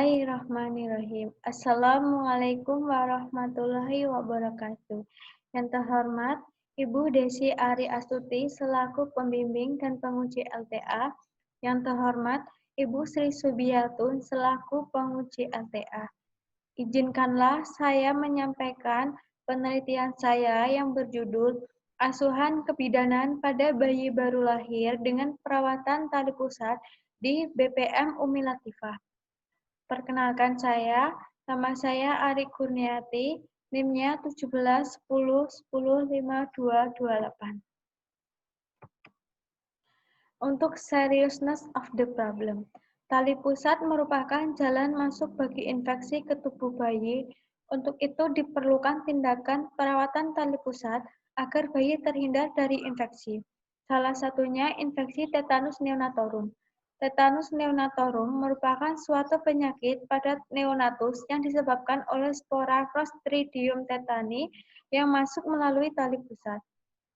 Bismillahirrahmanirrahim. Assalamualaikum warahmatullahi wabarakatuh. Yang terhormat Ibu Desi Ari Astuti selaku pembimbing dan penguji LTA. Yang terhormat Ibu Sri Subiatun selaku penguji LTA. Izinkanlah saya menyampaikan penelitian saya yang berjudul Asuhan Kebidanan pada Bayi Baru Lahir dengan Perawatan Tali Pusat di BPM Umi Latifah. Perkenalkan nama saya Ari Kurniati, NIM-nya 1710105228. Untuk seriousness of the problem, tali pusat merupakan jalan masuk bagi infeksi ke tubuh bayi. Untuk itu diperlukan tindakan perawatan tali pusat agar bayi terhindar dari infeksi. Salah satunya infeksi tetanus neonatorum. Tetanus neonatorum merupakan suatu penyakit pada neonatus yang disebabkan oleh spora Clostridium tetani yang masuk melalui tali pusat.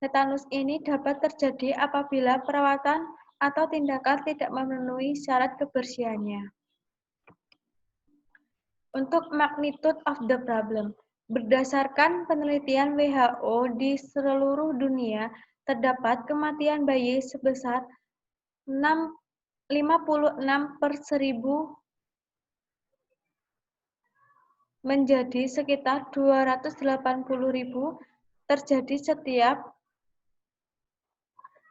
Tetanus ini dapat terjadi apabila perawatan atau tindakan tidak memenuhi syarat kebersihannya. Untuk magnitude of the problem, berdasarkan penelitian WHO di seluruh dunia, terdapat kematian bayi sebesar 56 per 1000 menjadi sekitar 280.000 terjadi setiap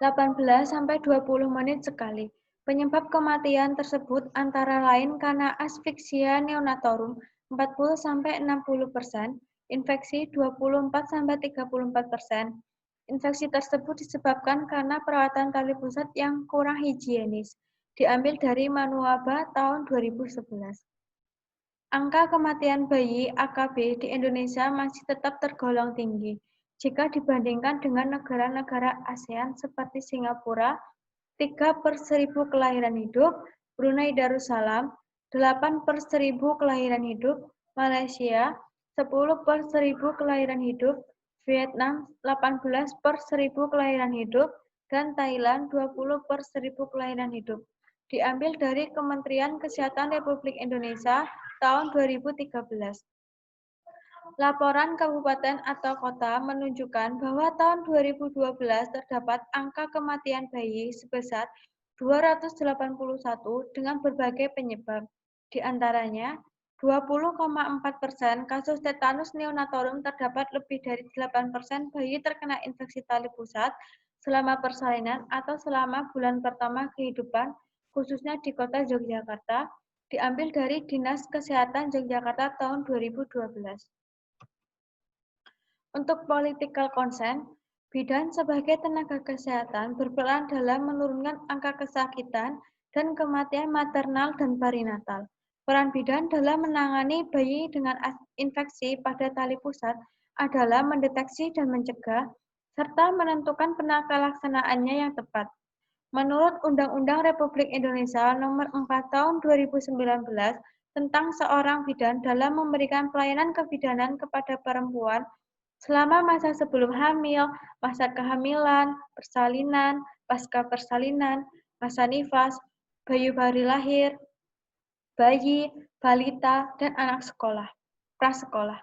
18-20 menit sekali. Penyebab kematian tersebut antara lain karena asfiksia neonatorum 40-60%, infeksi 24-34%. Infeksi tersebut disebabkan karena perawatan tali pusat yang kurang higienis. Diambil dari Manuaba tahun 2011. Angka kematian bayi AKB di Indonesia masih tetap tergolong tinggi jika dibandingkan dengan negara-negara ASEAN seperti Singapura, 3 per 1000 kelahiran hidup, Brunei Darussalam, 8 per 1000 kelahiran hidup, Malaysia, 10 per 1000 kelahiran hidup, Vietnam, 18 per 1000 kelahiran hidup, dan Thailand, 20 per 1000 kelahiran hidup. Diambil dari Kementerian Kesehatan Republik Indonesia tahun 2013. Laporan kabupaten atau kota menunjukkan bahwa tahun 2012 terdapat angka kematian bayi sebesar 281 dengan berbagai penyebab. Di antaranya, 20,4% kasus tetanus neonatorum terdapat lebih dari 8% bayi terkena infeksi tali pusat selama persalinan atau selama bulan pertama kehidupan, khususnya di kota Yogyakarta, diambil dari Dinas Kesehatan Yogyakarta tahun 2012. Untuk political consent, bidan sebagai tenaga kesehatan berperan dalam menurunkan angka kesakitan dan kematian maternal dan perinatal. Peran bidan dalam menangani bayi dengan infeksi pada tali pusat adalah mendeteksi dan mencegah, serta menentukan penatalaksanaannya yang tepat. Menurut Undang-Undang Republik Indonesia Nomor 4 Tahun 2019 tentang seorang bidan dalam memberikan pelayanan kebidanan kepada perempuan selama masa sebelum hamil, masa kehamilan, persalinan, pasca persalinan, masa nifas, bayi baru lahir, bayi, balita, dan anak sekolah, prasekolah,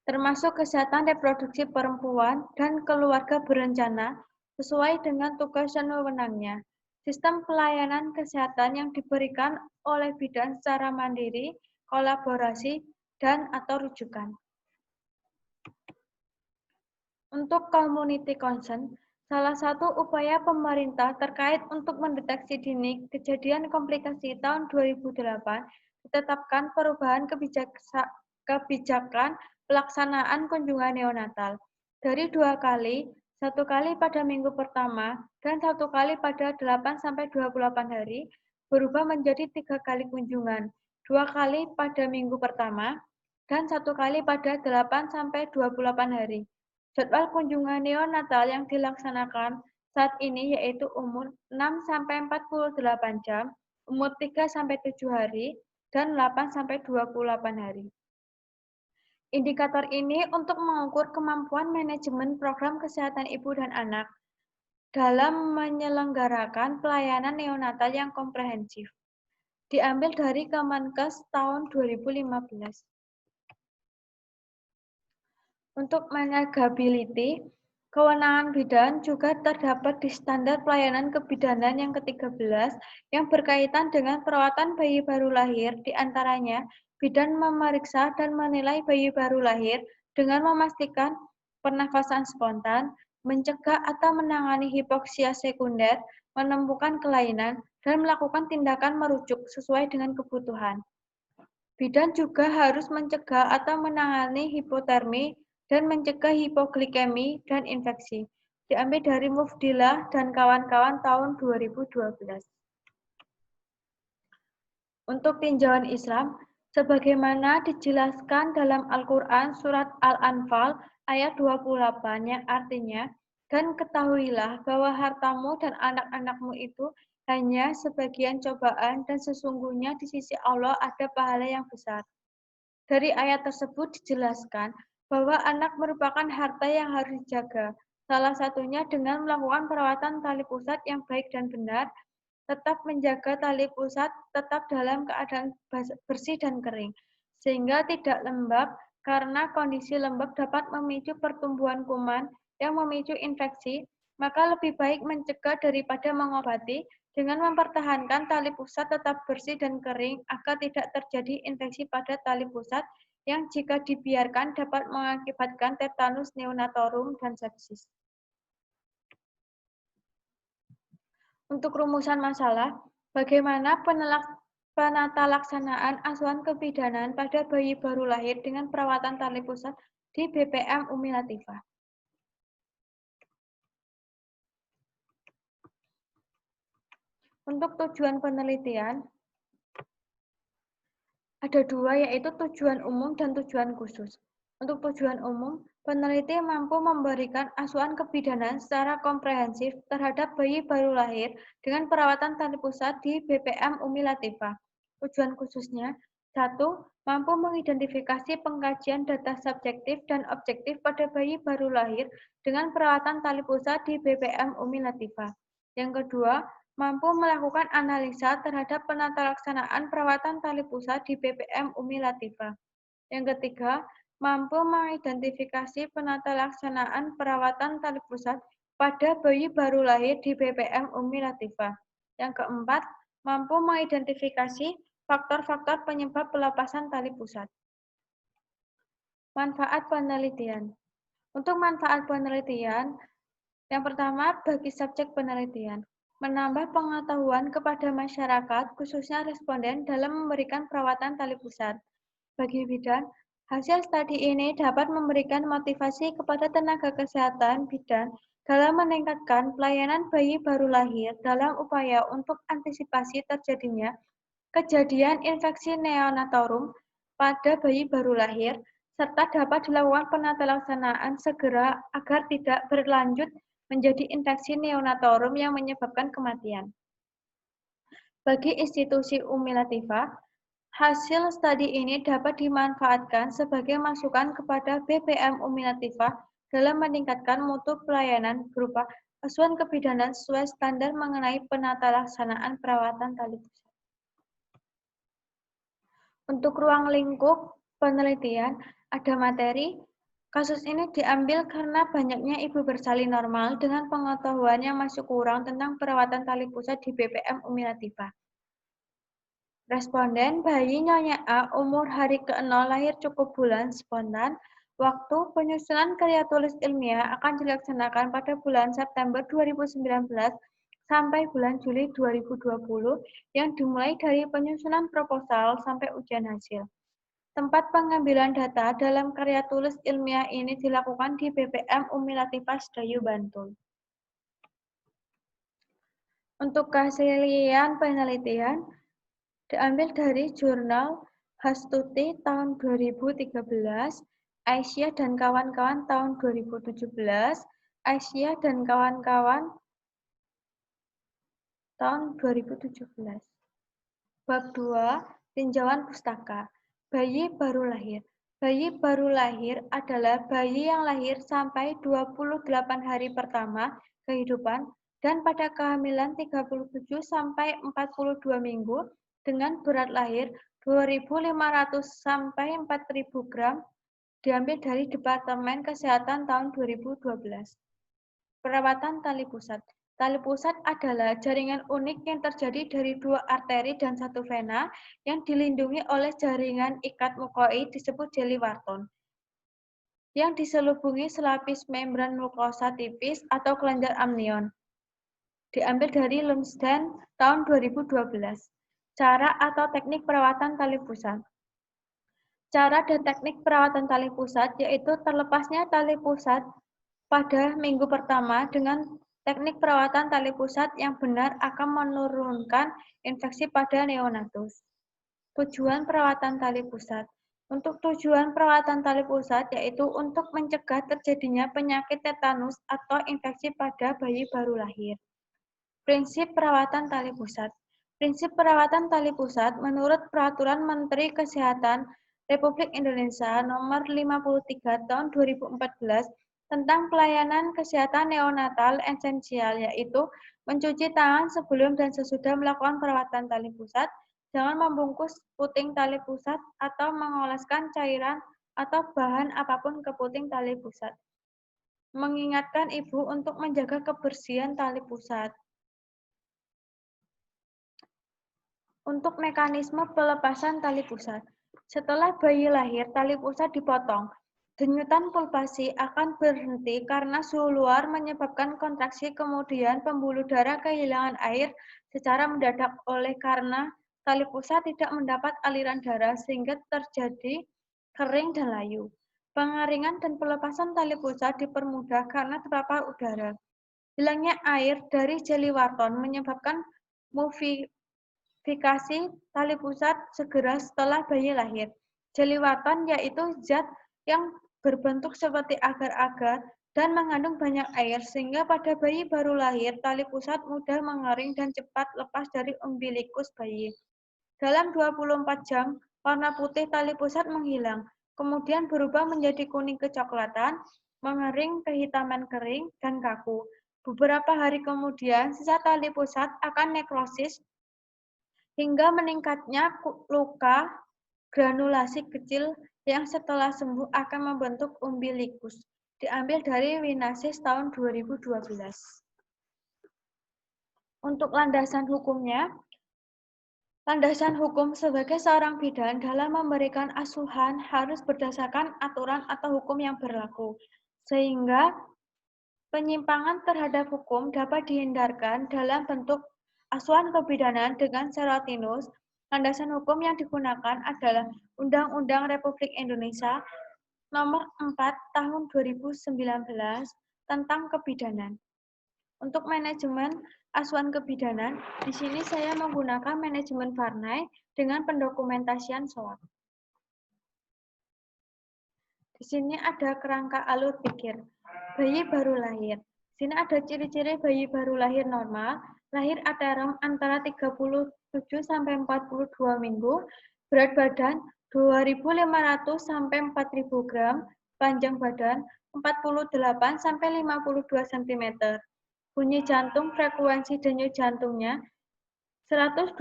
termasuk kesehatan reproduksi perempuan dan keluarga berencana sesuai dengan tugas dan wewenangnya. Sistem pelayanan kesehatan yang diberikan oleh bidan secara mandiri, kolaborasi, dan atau rujukan. Untuk community concern, salah satu upaya pemerintah terkait untuk mendeteksi dini kejadian komplikasi tahun 2008 ditetapkan perubahan kebijakan pelaksanaan kunjungan neonatal dari 2 kali, 1 kali pada minggu pertama dan 1 kali pada 8-28 hari, berubah menjadi 3 kali kunjungan, 2 kali pada minggu pertama dan 1 kali pada 8-28 hari. Jadwal kunjungan neonatal yang dilaksanakan saat ini yaitu umur 6-48 jam, umur 3-7 hari, dan 8-28 hari. Indikator ini untuk mengukur kemampuan manajemen program kesehatan ibu dan anak dalam menyelenggarakan pelayanan neonatal yang komprehensif. diambil dari Kemenkes tahun 2015. Untuk manageability, kewenangan bidan juga terdapat di Standar Pelayanan Kebidanan yang ke-13 yang berkaitan dengan perawatan bayi baru lahir, di antaranya bidan memeriksa dan menilai bayi baru lahir dengan memastikan pernafasan spontan, mencegah atau menangani hipoksia sekunder, menemukan kelainan, dan melakukan tindakan merujuk sesuai dengan kebutuhan. Bidan juga harus mencegah atau menangani hipotermi dan mencegah hipoglikemi dan infeksi. Diambil dari Mufdilah dan kawan-kawan tahun 2012. Untuk tinjauan Islam, sebagaimana dijelaskan dalam Al-Quran Surat Al-Anfal ayat 28 yang artinya, dan ketahuilah bahwa hartamu dan anak-anakmu itu hanya sebagian cobaan dan sesungguhnya di sisi Allah ada pahala yang besar. Dari ayat tersebut dijelaskan bahwa anak merupakan harta yang harus dijaga, salah satunya dengan melakukan perawatan tali pusat yang baik dan benar, tetap menjaga tali pusat tetap dalam keadaan bersih dan kering, sehingga tidak lembab karena kondisi lembab dapat memicu pertumbuhan kuman yang memicu infeksi, maka lebih baik mencegah daripada mengobati dengan mempertahankan tali pusat tetap bersih dan kering agar tidak terjadi infeksi pada tali pusat yang jika dibiarkan dapat mengakibatkan tetanus neonatorum dan sepsis. Untuk rumusan masalah, bagaimana penatalaksanaan asuhan kebidanan pada bayi baru lahir dengan perawatan tali pusat di BPM Umi Latifah. Untuk tujuan penelitian, ada dua, yaitu tujuan umum dan tujuan khusus. Untuk tujuan umum, peneliti mampu memberikan asuhan kebidanan secara komprehensif terhadap bayi baru lahir dengan perawatan tali pusat di BPM Umi Latifah. Tujuan khususnya, 1. Mampu mengidentifikasi pengkajian data subjektif dan objektif pada bayi baru lahir dengan perawatan tali pusat di BPM Umi Latifah. Yang kedua, mampu melakukan analisa terhadap penatalaksanaan perawatan tali pusat di BPM Umi Latifah. Yang ketiga, mampu mengidentifikasi penatalaksanaan perawatan tali pusat pada bayi baru lahir di BPM Umi Latifah. Yang keempat, mampu mengidentifikasi faktor-faktor penyebab pelepasan tali pusat. Manfaat penelitian. Untuk manfaat penelitian, yang pertama bagi subjek penelitian, menambah pengetahuan kepada masyarakat, khususnya responden dalam memberikan perawatan tali pusat. Bagi bidan, hasil studi ini dapat memberikan motivasi kepada tenaga kesehatan bidan dalam meningkatkan pelayanan bayi baru lahir dalam upaya untuk antisipasi terjadinya kejadian infeksi neonatorum pada bayi baru lahir, serta dapat dilakukan penatalaksanaan segera agar tidak berlanjut menjadi infeksi neonatorum yang menyebabkan kematian. Bagi institusi Umi Latifah, hasil studi ini dapat dimanfaatkan sebagai masukan kepada BPM Umi Latifah dalam meningkatkan mutu pelayanan berupa asuhan kebidanan sesuai standar mengenai penatalaksanaan perawatan tali pusat. Untuk ruang lingkup penelitian, ada materi. Kasus ini diambil karena banyaknya ibu bersalin normal dengan pengetahuan yang masih kurang tentang perawatan tali pusat di BPM Umi Latifah. Responden bayi Nyonya A umur hari ke-0 lahir cukup bulan spontan. Waktu penyusunan karya tulis ilmiah akan dilaksanakan pada bulan September 2019 sampai bulan Juli 2020 yang dimulai dari penyusunan proposal sampai ujian hasil. Tempat pengambilan data dalam karya tulis ilmiah ini dilakukan di BPM Umi Latifah Sedayu, Bantul. Untuk keahlian penelitian, diambil dari jurnal Hastuti tahun 2013, Aisyah dan kawan-kawan tahun 2017, Aisyah dan kawan-kawan tahun 2017. Bab 2, tinjauan pustaka. Bayi baru lahir. Bayi baru lahir adalah bayi yang lahir sampai 28 hari pertama kehidupan dan pada kehamilan 37 sampai 42 minggu dengan berat lahir 2.500 sampai 4.000 gram diambil dari Departemen Kesehatan tahun 2012. Perawatan tali pusat. Tali pusat adalah jaringan unik yang terjadi dari dua arteri dan satu vena yang dilindungi oleh jaringan ikat mukoid disebut jelly Wharton, yang diselubungi selapis membran mukosa tipis atau kelenjar amnion. Diambil dari Lumsden tahun 2012. Cara atau teknik perawatan tali pusat. Cara dan teknik perawatan tali pusat yaitu terlepasnya tali pusat pada minggu pertama dengan teknik perawatan tali pusat yang benar akan menurunkan infeksi pada neonatus. Tujuan perawatan tali pusat. Untuk tujuan perawatan tali pusat yaitu untuk mencegah terjadinya penyakit tetanus atau infeksi pada bayi baru lahir. Prinsip perawatan tali pusat. Prinsip perawatan tali pusat menurut Peraturan Menteri Kesehatan Republik Indonesia Nomor 53 Tahun 2014 tentang pelayanan kesehatan neonatal esensial, yaitu mencuci tangan sebelum dan sesudah melakukan perawatan tali pusat, jangan membungkus puting tali pusat atau mengoleskan cairan atau bahan apapun ke puting tali pusat. Mengingatkan ibu untuk menjaga kebersihan tali pusat. Untuk mekanisme pelepasan tali pusat. Setelah bayi lahir, tali pusat dipotong. Denyutan pulpasi akan berhenti karena suhu luar menyebabkan kontraksi, kemudian pembuluh darah kehilangan air secara mendadak oleh karena tali pusat tidak mendapat aliran darah sehingga terjadi kering dan layu. Pengeringan dan pelepasan tali pusat dipermudah karena terpapar udara. Hilangnya air dari jelly Wharton menyebabkan mumifikasi tali pusat segera setelah bayi lahir. Jelly Wharton yaitu zat yang berbentuk seperti agar-agar dan mengandung banyak air sehingga pada bayi baru lahir tali pusat mudah mengering dan cepat lepas dari umbilikus bayi. Dalam 24 jam, warna putih tali pusat menghilang, kemudian berubah menjadi kuning kecoklatan, mengering, kehitaman kering, dan kaku. Beberapa hari kemudian, sisa tali pusat akan nekrosis hingga meningkatnya luka granulasi kecil yang setelah sembuh akan membentuk umbilikus. Diambil dari Winasis tahun 2012. Untuk landasan hukumnya, landasan hukum sebagai seorang bidan dalam memberikan asuhan harus berdasarkan aturan atau hukum yang berlaku, sehingga penyimpangan terhadap hukum dapat dihindarkan dalam bentuk asuhan kebidanan dengan serotinus. Landasan hukum yang digunakan adalah Undang-Undang Republik Indonesia Nomor 4 Tahun 2019 tentang Kebidanan. Untuk manajemen asuhan kebidanan, di sini saya menggunakan manajemen Varney dengan pendokumentasian SOAP. Di sini ada kerangka alur pikir. Bayi baru lahir. Di sini ada ciri-ciri bayi baru lahir normal, lahir aterom antara 37 sampai 42 minggu, berat badan 2.500 sampai 4.000 gram, panjang badan 48 sampai 52 cm. Bunyi jantung, frekuensi denyut jantungnya 120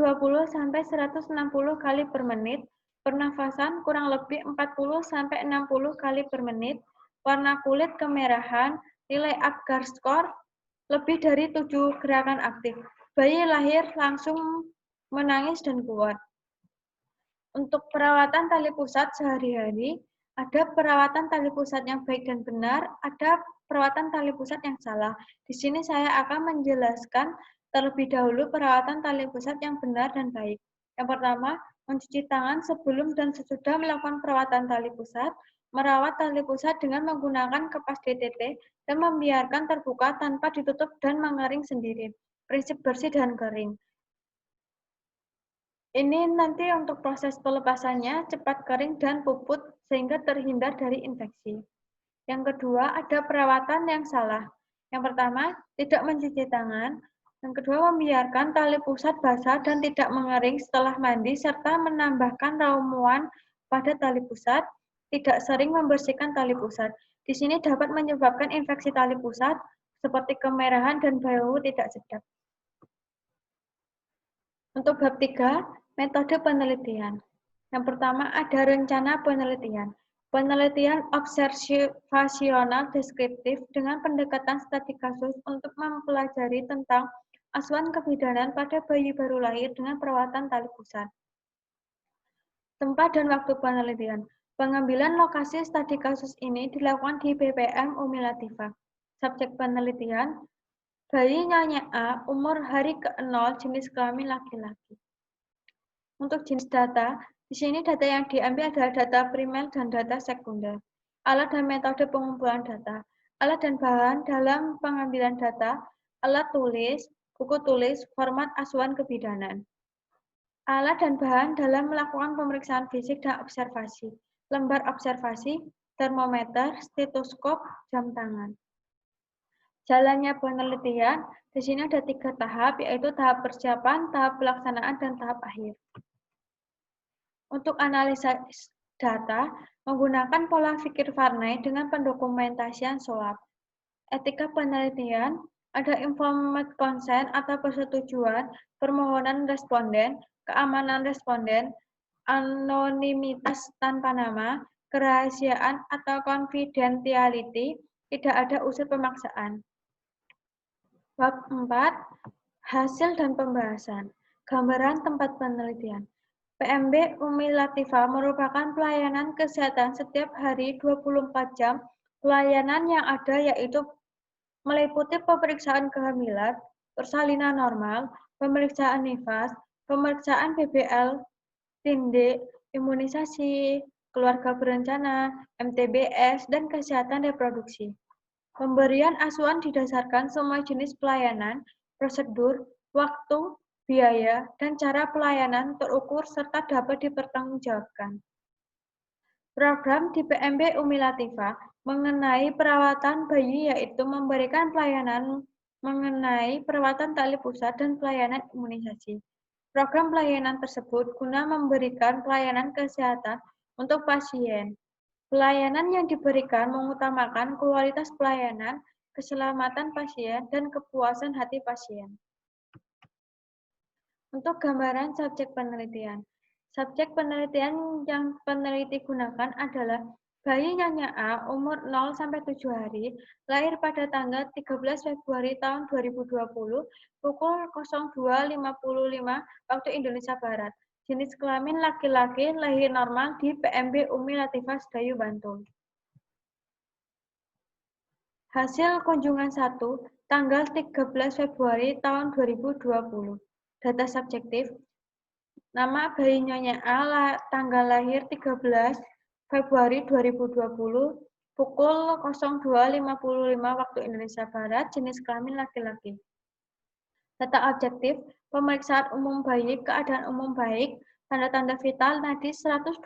sampai 160 kali per menit, pernafasan kurang lebih 40 sampai 60 kali per menit, warna kulit kemerahan, nilai Apgar score lebih dari 7 gerakan aktif. Bayi lahir langsung menangis dan kuat. Untuk perawatan tali pusat sehari-hari, ada perawatan tali pusat yang baik dan benar, ada perawatan tali pusat yang salah. Di sini saya akan menjelaskan terlebih dahulu perawatan tali pusat yang benar dan baik. Yang pertama, mencuci tangan sebelum dan sesudah melakukan perawatan tali pusat, merawat tali pusat dengan menggunakan kapas DTP, dan membiarkan terbuka tanpa ditutup dan mengering sendiri. Prinsip bersih dan kering. Ini nanti untuk proses pelepasannya cepat kering dan puput sehingga terhindar dari infeksi. Yang kedua, ada perawatan yang salah. Yang pertama, tidak mencuci tangan. Yang kedua, membiarkan tali pusat basah dan tidak mengering setelah mandi, serta menambahkan ramuan pada tali pusat, tidak sering membersihkan tali pusat. Di sini dapat menyebabkan infeksi tali pusat, seperti kemerahan dan bau tidak sedap. Untuk bab 3, Metode penelitian. Yang pertama ada rencana penelitian. Penelitian observasional deskriptif dengan pendekatan studi kasus untuk mempelajari tentang asuhan kebidanan pada bayi baru lahir dengan perawatan tali pusat. Tempat dan waktu penelitian. Pengambilan lokasi studi kasus ini dilakukan di BPM Umi Latifah. Subjek penelitian, bayi Nyonya A, umur hari ke-0, jenis kelamin laki-laki. Untuk jenis data, di sini data yang diambil adalah data primer dan data sekunder. Alat dan metode pengumpulan data. Alat dan bahan dalam pengambilan data, alat tulis, buku tulis, format asuhan kebidanan. Alat dan bahan dalam melakukan pemeriksaan fisik dan observasi. Lembar observasi, termometer, stetoskop, jam tangan. Jalannya penelitian, di sini ada 3 tahap, yaitu tahap persiapan, tahap pelaksanaan, dan tahap akhir. Untuk analisa data, menggunakan pola pikir Varney dengan pendokumentasian SOAP. Etika penelitian, ada informed consent atau persetujuan, permohonan responden, keamanan responden, anonimitas tanpa nama, kerahasiaan atau confidentiality, tidak ada unsur pemaksaan. Bab 4, hasil dan pembahasan. Gambaran tempat penelitian. PMB Umi Latifah merupakan pelayanan kesehatan setiap hari 24 jam. Pelayanan yang ada yaitu meliputi pemeriksaan kehamilan, persalinan normal, pemeriksaan nifas, pemeriksaan BBL, tinde, imunisasi, keluarga berencana, MTBS, dan kesehatan reproduksi. Pemberian asuhan didasarkan semua jenis pelayanan, prosedur, waktu, biaya, dan cara pelayanan terukur serta dapat dipertanggungjawabkan. Program di PMB Umi Latifah mengenai perawatan bayi yaitu memberikan pelayanan mengenai perawatan tali pusat dan pelayanan imunisasi. Program pelayanan tersebut guna memberikan pelayanan kesehatan untuk pasien. Pelayanan yang diberikan mengutamakan kualitas pelayanan, keselamatan pasien, dan kepuasan hati pasien. Untuk gambaran subjek penelitian. Subjek penelitian yang peneliti gunakan adalah bayi Nyonya A umur 0-7 hari, lahir pada tanggal 13 Februari tahun 2020, pukul 02.55 waktu Indonesia Barat. Jenis kelamin laki-laki, lahir normal di PMB Umi Latifah Sedayu, Bantul. Hasil kunjungan 1, tanggal 13 Februari tahun 2020. Data subjektif, nama bayi Nyonya A, tanggal lahir 13 Februari 2020, pukul 02.55 waktu Indonesia Barat, jenis kelamin laki-laki. Data objektif, pemeriksaan umum bayi, keadaan umum baik, tanda-tanda vital, nadi 120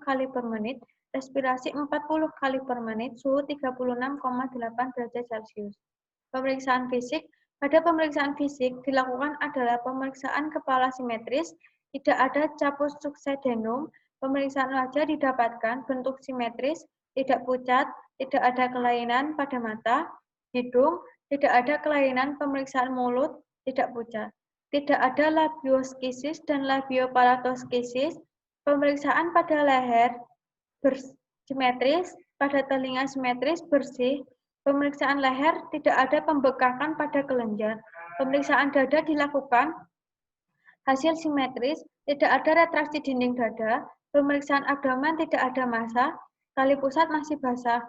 kali per menit, respirasi 40 kali per menit, suhu 36,8 derajat Celcius. Pemeriksaan fisik, pada pemeriksaan fisik dilakukan adalah pemeriksaan kepala simetris, tidak ada capus succedanum, pemeriksaan wajah didapatkan bentuk simetris, tidak pucat, tidak ada kelainan pada mata, hidung, tidak ada kelainan pemeriksaan mulut, tidak pucat. Tidak ada labioskisis dan labiopalatosisis, pemeriksaan pada leher simetris, pada telinga simetris bersih, pemeriksaan leher tidak ada pembekakan pada kelenjar, pemeriksaan dada dilakukan hasil simetris, tidak ada retraksi dinding dada, pemeriksaan abdomen tidak ada massa, tali pusat masih basah,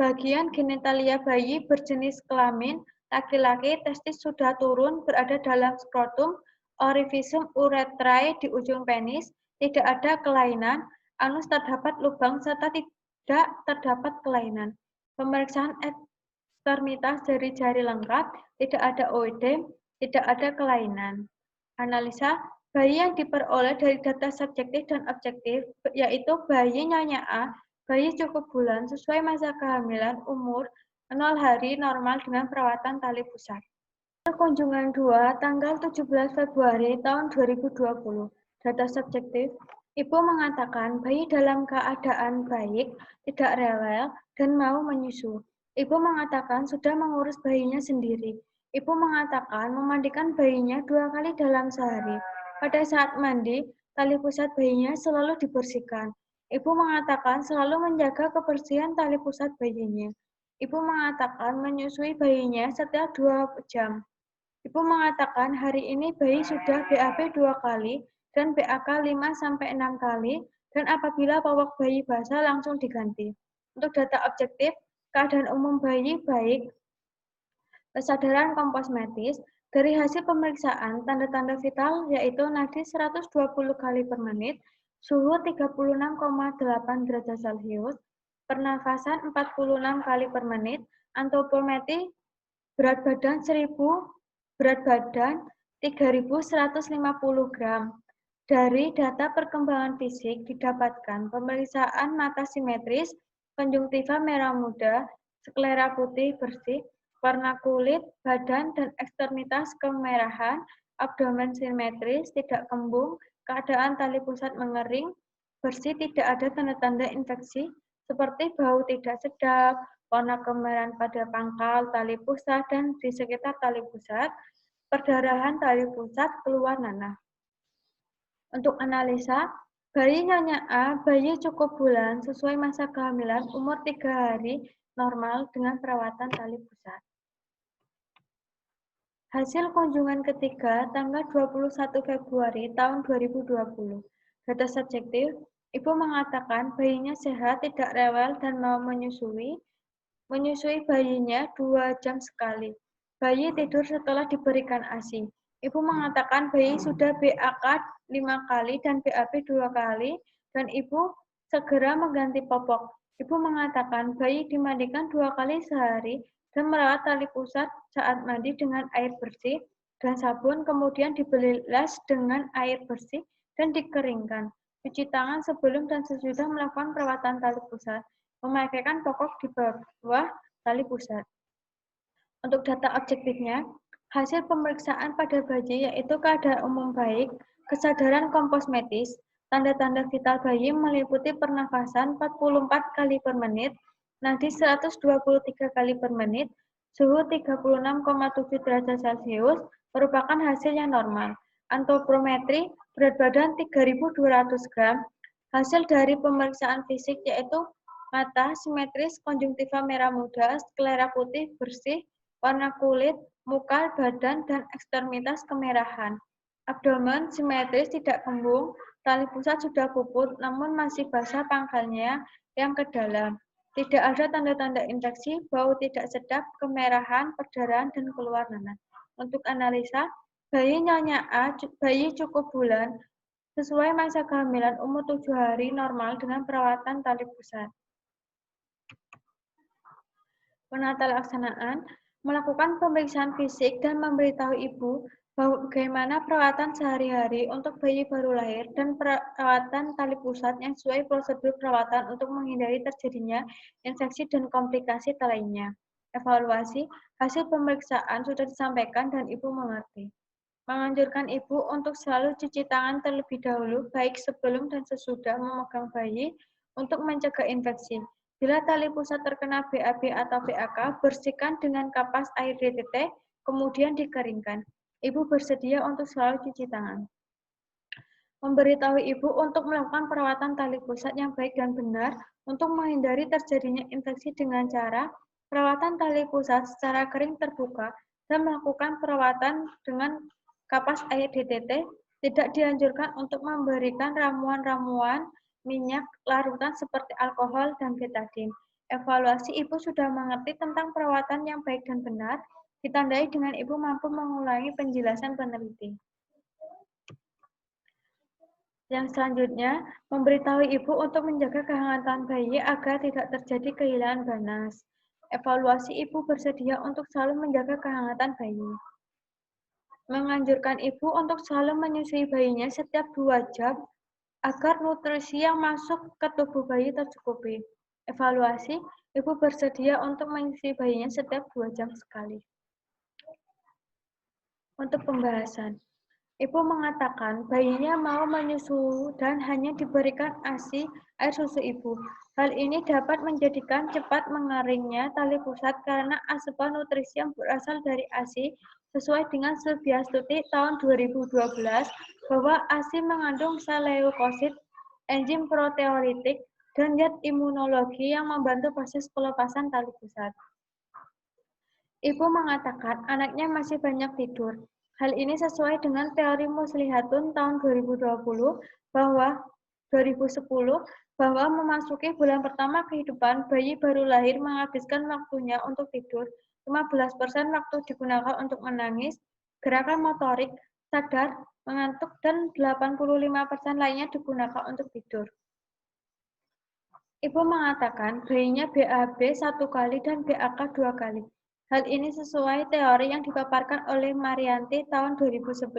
bagian genitalia bayi berjenis kelamin, laki-laki, testis sudah turun, berada dalam skrotum, orificium uretrae di ujung penis, tidak ada kelainan, anus terdapat lubang serta tidak terdapat kelainan. Pemeriksaan ekstremitas jari-jari lengkap, tidak ada oedem, tidak ada kelainan. Analisa, bayi yang diperoleh dari data subjektif dan objektif, yaitu bayi Nyonya A, bayi cukup bulan sesuai masa kehamilan, umur 0 hari, normal dengan perawatan tali pusat. Kunjungan 2, tanggal 17 Februari tahun 2020. Data subjektif, ibu mengatakan bayi dalam keadaan baik, tidak rewel, dan mau menyusu. Ibu mengatakan sudah mengurus bayinya sendiri. Ibu mengatakan memandikan bayinya 2 kali dalam sehari. Pada saat mandi, tali pusat bayinya selalu dibersihkan. Ibu mengatakan selalu menjaga kebersihan tali pusat bayinya. Ibu mengatakan menyusui bayinya setiap 2 jam. Ibu mengatakan hari ini bayi sudah BAB 2 kali dan BAK 5-6 kali dan apabila popok bayi basah langsung diganti. Untuk data objektif, keadaan umum bayi baik, kesadaran komposmetis, dari hasil pemeriksaan tanda-tanda vital yaitu nadi 120 kali per menit, suhu 36,8 derajat Celcius, pernafasan 46 kali per menit, antropometri berat badan 3.150 gram. Dari data perkembangan fisik didapatkan pemeriksaan mata simetris, konjungtiva merah muda, sklera putih bersih, warna kulit, badan, dan ekstremitas kemerahan, abdomen simetris, tidak kembung, keadaan tali pusat mengering, bersih, tidak ada tanda-tanda infeksi, seperti bau tidak sedap, warna kemerahan pada pangkal tali pusat dan di sekitar tali pusat, perdarahan tali pusat keluar nanah. Untuk analisa, bayi Nyonya A, bayi cukup bulan, sesuai masa kehamilan, umur 3 hari, normal dengan perawatan tali pusat. Hasil kunjungan ketiga tanggal 21 Februari tahun 2020. Data subjektif, ibu mengatakan bayinya sehat, tidak rewel, dan mau menyusui. Menyusui bayinya 2 jam sekali. Bayi tidur setelah diberikan ASI. Ibu mengatakan bayi sudah BAK 5 kali dan BAB 2 kali, dan ibu segera mengganti popok. Ibu mengatakan bayi dimandikan 2 kali sehari dan merawat tali pusat saat mandi dengan air bersih dan sabun, kemudian dibilas dengan air bersih dan dikeringkan. Cuci tangan sebelum dan sesudah melakukan perawatan tali pusat. Memakaikan popok di bawah tali pusat. Untuk data objektifnya, hasil pemeriksaan pada bayi yaitu keadaan umum baik, kesadaran komposmetis, tanda-tanda vital bayi meliputi pernafasan 44 kali per menit, nadi 123 kali per menit, suhu 36,7 derajat Celcius, merupakan hasil yang normal. Antropometri, berat badan 3.200 gram, hasil dari pemeriksaan fisik yaitu mata simetris, konjungtiva merah muda, sklera putih bersih, warna kulit, muka, badan, dan ekstremitas kemerahan. Abdomen simetris, tidak kembung, tali pusat sudah puput, namun masih basah pangkalnya yang ke dalam. Tidak ada tanda-tanda infeksi, bau tidak sedap, kemerahan, perdarahan, dan keluar nanah. Untuk analisa, bayi Nyonya A, bayi cukup bulan, sesuai masa kehamilan umur 7 hari normal dengan perawatan tali pusat. Penata laksanaan, melakukan pemeriksaan fisik dan memberitahu ibu bagaimana perawatan sehari-hari untuk bayi baru lahir dan perawatan tali pusat yang sesuai prosedur perawatan untuk menghindari terjadinya infeksi dan komplikasi lainnya. Evaluasi, hasil pemeriksaan sudah disampaikan dan ibu mengerti. Menganjurkan ibu untuk selalu cuci tangan terlebih dahulu, baik sebelum dan sesudah memegang bayi untuk mencegah infeksi. Bila tali pusat terkena BAB atau BAK, bersihkan dengan kapas air DTT, kemudian dikeringkan. Ibu bersedia untuk selalu cuci tangan. Memberitahu ibu untuk melakukan perawatan tali pusat yang baik dan benar untuk menghindari terjadinya infeksi dengan cara perawatan tali pusat secara kering terbuka dan melakukan perawatan dengan kapas air DTT. Tidak dianjurkan untuk memberikan ramuan-ramuan minyak larutan seperti alkohol dan betadin. Evaluasi ibu sudah mengerti tentang perawatan yang baik dan benar, ditandai dengan ibu mampu mengulangi penjelasan peneliti. Yang selanjutnya, memberitahu ibu untuk menjaga kehangatan bayi agar tidak terjadi kehilangan ganas. Evaluasi ibu bersedia untuk selalu menjaga kehangatan bayi. Menganjurkan ibu untuk selalu menyusui bayinya setiap 2 jam agar nutrisi yang masuk ke tubuh bayi tercukupi. Evaluasi, ibu bersedia untuk menyusui bayinya setiap 2 jam sekali. Untuk pembahasan, ibu mengatakan bayinya mau menyusu dan hanya diberikan ASI air susu ibu. Hal ini dapat menjadikan cepat mengeringnya tali pusat karena asupan nutrisi yang berasal dari ASI sesuai dengan studi tahun 2012 bahwa ASI mengandung sel leukosit, enzim proteolitik, dan zat imunologi yang membantu proses pelepasan tali pusat. Ibu mengatakan anaknya masih banyak tidur. Hal ini sesuai dengan teori Muslihatun tahun 2010 bahwa memasuki bulan pertama kehidupan, bayi baru lahir menghabiskan waktunya untuk tidur. 15% waktu digunakan untuk menangis, gerakan motorik, sadar, mengantuk, dan 85% lainnya digunakan untuk tidur. Ibu mengatakan bayinya BAB 1 kali dan BAK 2 kali. Hal ini sesuai teori yang dipaparkan oleh Marianti tahun 2011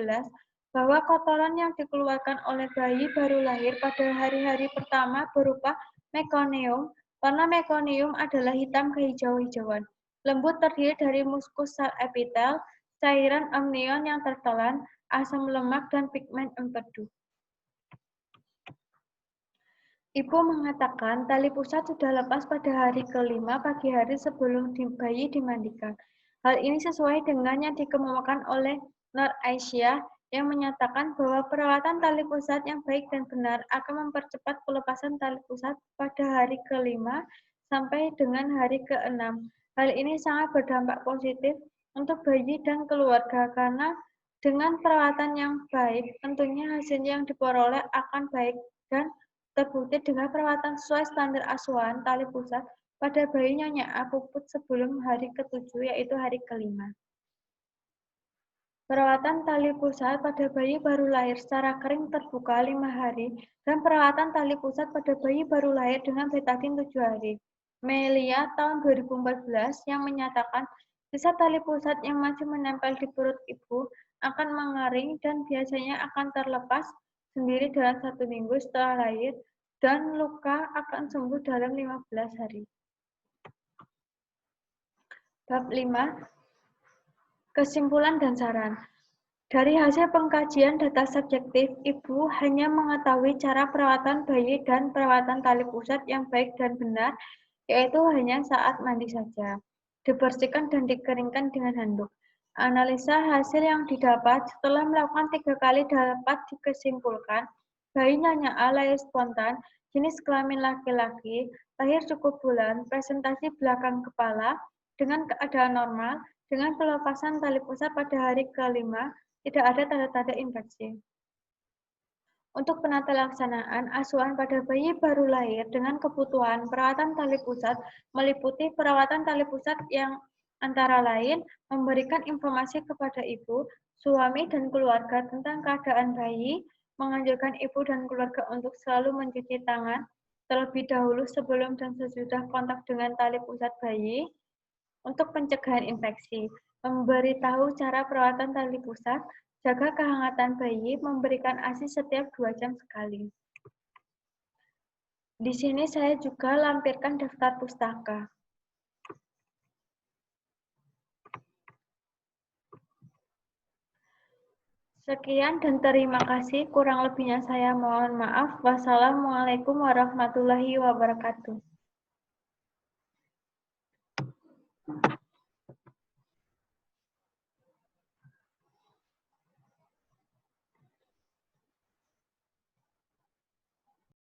bahwa kotoran yang dikeluarkan oleh bayi baru lahir pada hari-hari pertama berupa mekonium. Warna mekonium adalah hitam kehijau-hijauan. Lembut terdiri dari muskus sel epitel, cairan amnion yang tertelan, asam lemak, dan pigmen empedu. Ibu mengatakan tali pusat sudah lepas pada hari kelima pagi hari sebelum bayi dimandikan. Hal ini sesuai dengan yang dikemukakan oleh Nur Aisyah yang menyatakan bahwa perawatan tali pusat yang baik dan benar akan mempercepat pelepasan tali pusat pada hari kelima sampai dengan hari keenam. Hal ini sangat berdampak positif untuk bayi dan keluarga karena dengan perawatan yang baik, tentunya hasilnya yang diperoleh akan baik dan terbukti dengan perawatan sesuai standar asuhan tali pusat pada bayi Nyonya A puput sebelum hari ke-7, yaitu hari kelima. Perawatan tali pusat pada bayi baru lahir secara kering terbuka 5 hari dan perawatan tali pusat pada bayi baru lahir dengan betadin 7 hari. Melia tahun 2014 yang menyatakan sisa tali pusat yang masih menempel di perut ibu akan mengering dan biasanya akan terlepas sendiri dalam 1 minggu setelah lahir, dan luka akan sembuh dalam 15 hari. Bab 5. Kesimpulan dan saran. Dari hasil pengkajian data subjektif, Ibu hanya mengetahui cara perawatan bayi dan perawatan tali pusat yang baik dan benar, yaitu hanya saat mandi saja. Dibersihkan dan dikeringkan dengan handuk. Analisa hasil yang didapat setelah melakukan 3 kali dapat dikesimpulan, bayi Nyonya A lahir spontan, jenis kelamin laki-laki, lahir cukup bulan, presentasi belakang kepala, dengan keadaan normal, dengan pelepasan tali pusat pada hari kelima, tidak ada tanda-tanda infeksi. Untuk penata laksanaan asuhan pada bayi baru lahir dengan kebutuhan perawatan tali pusat meliputi perawatan tali pusat yang antara lain memberikan informasi kepada ibu, suami, dan keluarga tentang keadaan bayi, menganjurkan ibu dan keluarga untuk selalu mencuci tangan terlebih dahulu sebelum dan sesudah kontak dengan tali pusat bayi untuk pencegahan infeksi, memberitahu cara perawatan tali pusat, jaga kehangatan bayi, memberikan ASI setiap 2 jam sekali. Di sini saya juga lampirkan daftar pustaka. Sekian dan terima kasih. Kurang lebihnya saya mohon maaf. Wassalamualaikum warahmatullahi wabarakatuh.